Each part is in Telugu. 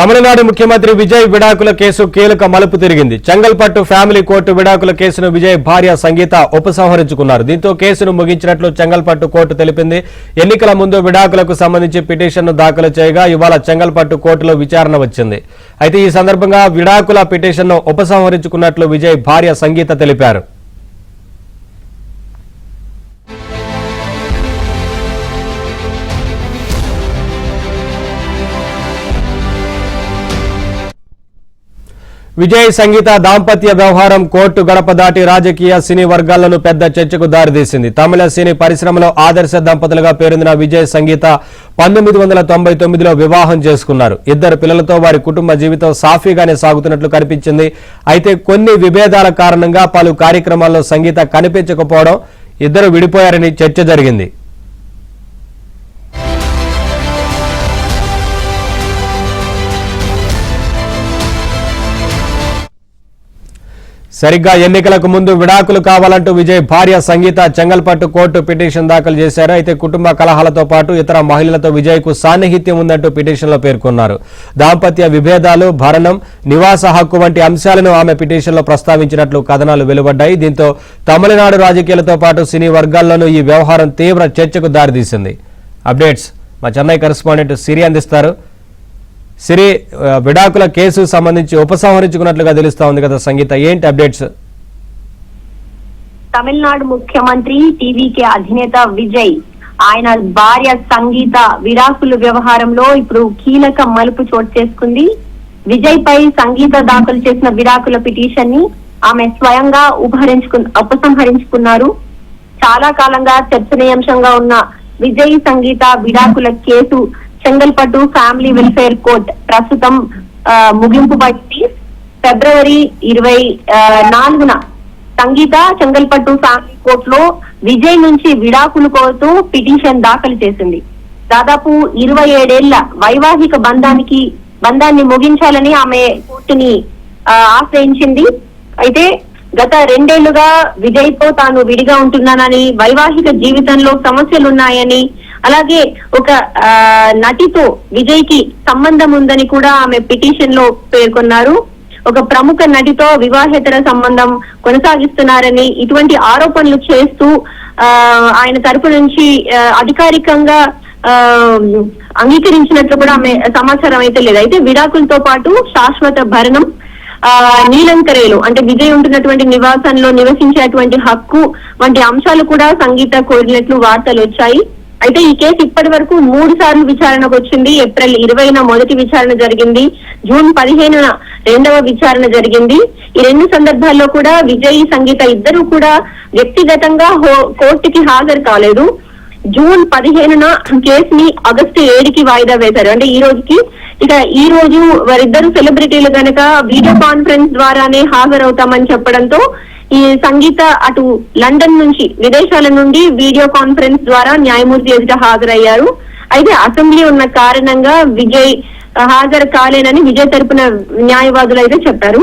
తమిళనాడు ముఖ్యమంత్రి విజయ్ విడాకుల కేసు కీలక మలుపు తిరిగింది. చెంగల్పట్టు ఫ్యామిలీ కోర్టు విడాకుల కేసును విజయ్ భార్య సంగీత ఉపసంహరించుకున్నారు. దీంతో కేసును ముగించినట్లు చెంగల్పట్టు కోర్టు తెలిపింది. ఎన్నికల ముందు విడాకులకు సంబంధించి పిటిషన్ను దాఖలు చేయగా ఇవాళ చెంగల్పట్టు కోర్టులో విచారణ వచ్చింది. అయితే ఈ సందర్భంగా విడాకుల పిటిషన్ను ఉపసంహరించుకున్నట్లు విజయ్ భార్య సంగీత తెలిపారు. విజయ్ సంగీత దాంపత్య వ్యవహారం కోర్టు గడప దాటి రాజకీయ సినీ వర్గాలను పెద్ద చర్చకు దారితీసింది. తమిళ సినీ పరిశ్రమలో ఆదర్శ దంపతులుగా పేరొందిన విజయ్ సంగీత 1999లో వివాహం చేసుకున్నారు. ఇద్దరు పిల్లలతో వారి కుటుంబ జీవితం సాఫీగానే సాగుతున్నట్లు కనిపించింది. అయితే కొన్ని విభేదాల కారణంగా పలు కార్యక్రమాల్లో సంగీత కనిపించకపోవడం, ఇద్దరు విడిపోయారని చర్చ జరిగింది. సరిగ్గా ఎన్నికలకు ముందు విడాకులు కావాలంటూ విజయ్ భార్య సంగీత చెంగల్పట్టు కోర్టు పిటిషన్ దాఖలు చేశారు. అయితే కుటుంబ కలహాలతో పాటు ఇతర మహిళలతో విజయ్కు సాన్నిహిత్యం ఉందంటూ పిటిషన్లో పేర్కొన్నారు. దాంపత్య విభేదాలు, భరణం, నివాస హక్కు వంటి అంశాలను ఆమె పిటిషన్లో ప్రస్తావించినట్లు కథనాలు వెలువడ్డాయి. దీంతో తమిళనాడు రాజకీయాలతో పాటు సినీ వర్గాల్లోనూ ఈ వ్యవహారం తీవ్ర చర్చకు దారితీసింది. అప్డేట్స్ మా చెన్నై కరెస్పాండెంట్ సిరి అందిస్తారు. సిరి, విడాకుల కేసు సంబంధించి ఉపసంహరించుకున్నట్లుగా తెలుస్తా ఉంది కదా సంగీత, ఏంటి అప్డేట్స్? తమిళనాడు ముఖ్యమంత్రి టీవీకే అధినేత విజయ్, ఆయన భార్య సంగీత విడాకుల వ్యవహారంలో ఇప్పుడు కీలక మలుపు చోటు చేసుకుంది. విజయ్ పై సంగీత దాఖలు చేసిన విడాకుల పిటిషన్ ని ఆమె స్వయంగా ఉపసంహరించుకున్నారు. చాలా కాలంగా చర్చనీయాంశంగా ఉన్న విజయ్ సంగీత విడాకుల case Chengalpattu family welfare court ప్రస్తుతం ముగింపు పట్టి ఫిబ్రవరి 24న సంగీత చెంగల్పట్టు ఫ్యామిలీ కోర్టులో విజయ్ నుంచి విడాకులు కోరుతూ పిటిషన్ దాఖలు చేసింది. దాదాపు 27 ఏళ్ల వైవాహిక బంధాన్ని ముగించాలని ఆమె కోర్టుని ఆశ్రయించింది. అయితే గత 2 ఏళ్లుగా విజయ్ తో తాను విడిగా ఉంటున్నానని, వైవాహిక జీవితంలో సమస్యలున్నాయని, అలాగే ఒక నటితో విజయ్ కి సంబంధం ఉందని కూడా ఆమె పిటిషన్ లో పేర్కొన్నారు. ఒక ప్రముఖ నటితో వివాహేతర సంబంధం కొనసాగిస్తున్నారని, ఇటువంటి ఆరోపణలు చేస్తూ ఆయన తరపు నుంచి అధికారికంగా అంగీకరించినట్లు కూడా ఆమె సమాచారం అయితే లేదు. అయితే విడాకులతో పాటు శాశ్వత భరణం, నీలంకరేలు అంటే విజయ్ ఉంటున్నటువంటి నివాసంలో నివసించేటువంటి హక్కు వంటి అంశాలు కూడా సంగీత కోరినట్లు వార్తలు వచ్చాయి. అయితే ఈ కేసు ఇప్పటి వరకు 3 సార్లు విచారణకు వచ్చింది. ఏప్రిల్ 20న మొదటి విచారణ జరిగింది. జూన్ 15న రెండవ విచారణ జరిగింది. ఈ 2 సందర్భాల్లో కూడా విజయ్, సంగీత ఇద్దరు కూడా వ్యక్తిగతంగా కోర్టుకి హాజరు కాలేదు. జూన్ 15న కేసుని ఆగస్టు 7కి వాయిదా వేశారు. అంటే ఈ రోజుకి. ఇక ఈ రోజు వారిద్దరు సెలబ్రిటీలు కనుక వీడియో కాన్ఫరెన్స్ ద్వారానే హాజరవుతామని చెప్పడంతో ఈ సంగీత అటు లండన్ నుంచి, విదేశాల నుండి వీడియో కాన్ఫరెన్స్ ద్వారా న్యాయమూర్తి ఎదుట హాజరయ్యారు. అయితే అసెంబ్లీ ఉన్న కారణంగా విజయ్ హాజరు కాలేనని విజయ్ తరపున న్యాయవాదులు అయితే చెప్పారు.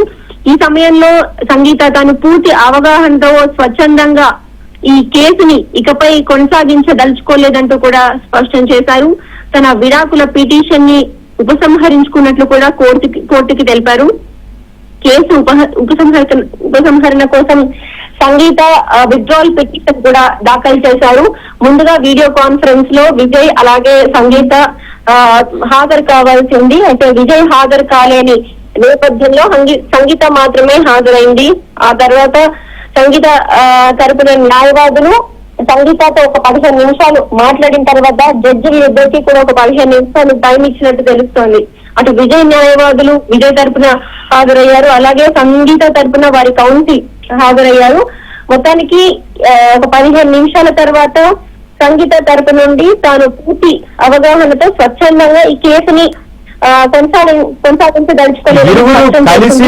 ఈ సమయంలో సంగీత తాను పూర్తి అవగాహనతో స్వచ్ఛందంగా ఈ కేసుని ఇకపై కొనసాగించదలుచుకోలేదంటూ కూడా స్పష్టం చేశారు. తన విడాకుల పిటిషన్ ని ఉపసంహరించుకున్నట్లు కూడా కోర్టుకి తెలిపారు. కేసు ఉపసంహరణ కోసం సంగీత విత్డ్రావల్ పిటిషన్ కూడా దాఖలు చేశారు. ముందుగా వీడియో కాన్ఫరెన్స్ లో విజయ్ అలాగే సంగీత హాజరు కావాల్సి ఉంది. అయితే విజయ్ హాజరు కాలేని నేపథ్యంలో సంగీత మాత్రమే హాజరైంది. ఆ తర్వాత సంగీత తరపున న్యాయవాదులు సంగీతతో ఒక 15 నిమిషాలు మాట్లాడిన తర్వాత జడ్జిలు ఇద్దరికి కూడా ఒక 15 నిమిషాలు టైం ఇచ్చినట్టు తెలుస్తోంది. అటు విజయ్ న్యాయవాదులు విజయ్ తరపున హాజరయ్యారు, అలాగే సంగీత తరపున వారి కౌన్సిల్ హాజరయ్యారు. మొత్తానికి ఒక 15 నిమిషాల తర్వాత సంగీత తరపు నుండి తాను పూర్తి అవగాహనతో స్వచ్ఛందంగా ఈ కేసుని కలిసి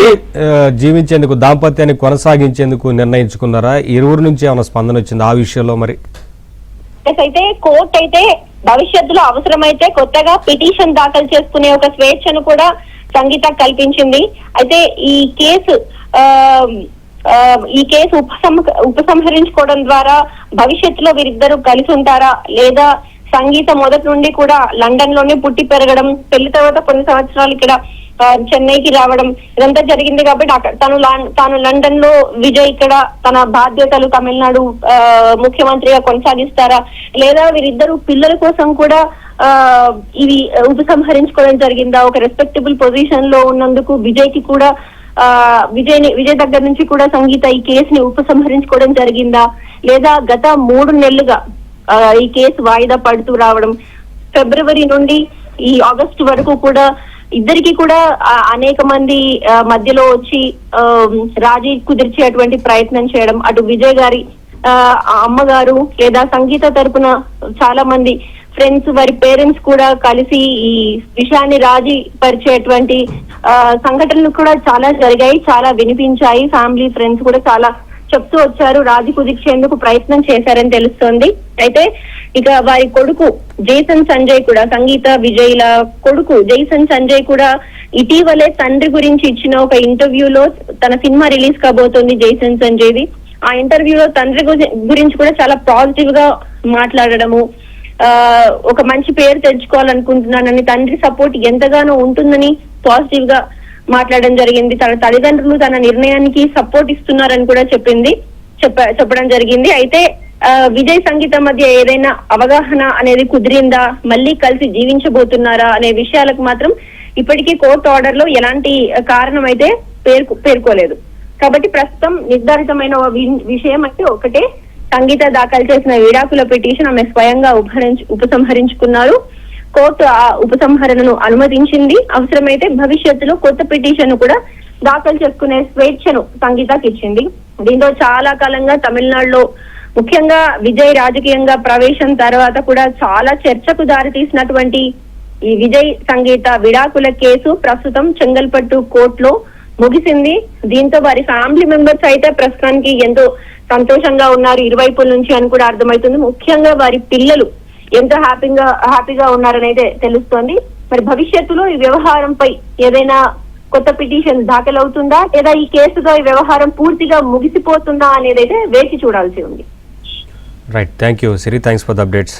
జీవించేందుకు, దాంపత్యాన్ని కొనసాగించేందుకు నిర్ణయించుకున్నారా? ఇరువురు నుంచి ఏమైనా స్పందన వచ్చింది ఆ విషయంలో? మరి అయితే కోర్టు అయితే భవిష్యత్తులో అవసరమైతే కొత్తగా పిటిషన్ దాఖలు చేసుకునే ఒక స్వేచ్ఛను కూడా సంగీత కల్పించింది. అయితే ఈ కేసు ఉపసంహరించుకోవడం ద్వారా భవిష్యత్తులో వీరిద్దరూ కలిసి ఉంటారా, లేదా సంగీత మొదటి నుండి కూడా లండన్ లోనే పుట్టి పెరగడం, పెళ్లి తర్వాత కొన్ని సంవత్సరాలు ఇక్కడ చెన్నైకి రావడం ఇదంతా జరిగింది. కాబట్టి తాను లండన్ లో విజయ్ ఇక్కడ తన బాధ్యతలు తమిళనాడు ముఖ్యమంత్రిగా కొనసాగిస్తారా, లేదా వీరిద్దరు పిల్లల కోసం కూడా ఇవి ఉపసంహరించుకోవడం జరిగిందా, ఒక రెస్పెక్టబుల్ పొజిషన్ లో ఉన్నందుకు విజయ్ కి కూడా విజయ్ దగ్గర నుంచి కూడా సంగీత ఈ కేసుని ఉపసంహరించుకోవడం జరిగిందా, లేదా గత 3 నెలలుగా ఈ కేసు వాయిదా పడుతూ రావడం, ఫిబ్రవరి నుండి ఈ ఆగస్టు వరకు కూడా ఇద్దరికి కూడా అనేక మంది మధ్యలో వచ్చి రాజీ కుదిర్చేటువంటి ప్రయత్నం చేయడం, అటు విజయ్ గారి అమ్మగారు లేదా సంగీత తరపున చాలా మంది ఫ్రెండ్స్ వారి పేరెంట్స్ కూడా కలిసి ఈ విషయాన్ని రాజీ పరిచేటువంటి సంఘటనలు కూడా చాలా జరిగాయి, చాలా వినిపించాయి. ఫ్యామిలీ ఫ్రెండ్స్ కూడా చాలా చెప్తూ వచ్చారు, రాజీ కుదిర్చేందుకు ప్రయత్నం చేశారని తెలుస్తోంది. అయితే ఇక వారి కొడుకు జైసన్ సంజయ్ కూడా, సంగీత విజయ్ల కొడుకు జైసన్ సంజయ్ కూడా ఇటీవలే తండ్రి గురించి ఇచ్చిన ఒక ఇంటర్వ్యూలో, తన సినిమా రిలీజ్ కాబోతోంది జైసన్ సంజయ్ది, ఆ ఇంటర్వ్యూలో తండ్రి గురించి కూడా చాలా పాజిటివ్ గా మాట్లాడడము, ఒక మంచి పేరు తెచ్చుకోవాలనుకుంటున్నానని, తండ్రి సపోర్ట్ ఎంతగానో ఉంటుందని పాజిటివ్ గా మాట్లాడడం జరిగింది. తన తల్లిదండ్రులు తన నిర్ణయానికి సపోర్ట్ ఇస్తున్నారని కూడా చెప్పడం జరిగింది. అయితే విజయ్ సంగీత మధ్య ఏదైనా అవగాహన అనేది కుదిరిందా, మళ్ళీ కలిసి జీవించబోతున్నారా అనే విషయాలకు మాత్రం ఇప్పటికీ కోర్టు ఆర్డర్ లో ఎలాంటి కారణం అయితే పేర్కోలేదు. కాబట్టి ప్రస్తుతం నిర్ధారితమైన విషయం అయితే ఒకటే, సంగీత దాఖలు చేసిన విడాకుల పిటిషన్ ఆమె స్వయంగా ఉపసంహరించుకున్నారు. కోర్టు ఆ ఉపసంహరణను అనుమతించింది. అవసరమైతే భవిష్యత్తులో కొత్త పిటిషన్ కూడా దాఖలు చేసుకునే స్వేచ్ఛను సంగీతకి ఇచ్చింది. దీంతో చాలా కాలంగా తమిళనాడులో ముఖ్యంగా విజయ్ రాజకీయంగా ప్రవేశం తర్వాత కూడా చాలా చర్చకు దారితీసినటువంటి ఈ విజయ్ సంగీత విడాకుల కేసు ప్రస్తుతం చెంగల్పట్టు కోర్టులో ముగిసింది. దీంతో వారి ఫ్యామిలీ మెంబర్స్ అయితే ప్రస్తుతానికి ఎంతో సంతోషంగా ఉన్నారు ఇరువైపుల నుంచి అని కూడా అర్థమవుతుంది. ముఖ్యంగా వారి పిల్లలు ఎంతో హ్యాపీగా ఉన్నారని అయితే తెలుస్తోంది. మరి భవిష్యత్తులో ఈ వ్యవహారంపై ఏదైనా కొత్త పిటిషన్ దాఖలవుతుందా, లేదా ఈ కేసుగా ఈ వ్యవహారం పూర్తిగా ముగిసిపోతుందా అనేది అయితే వేచి చూడాల్సి ఉంది. Right, thank you Siri, thanks for the updates.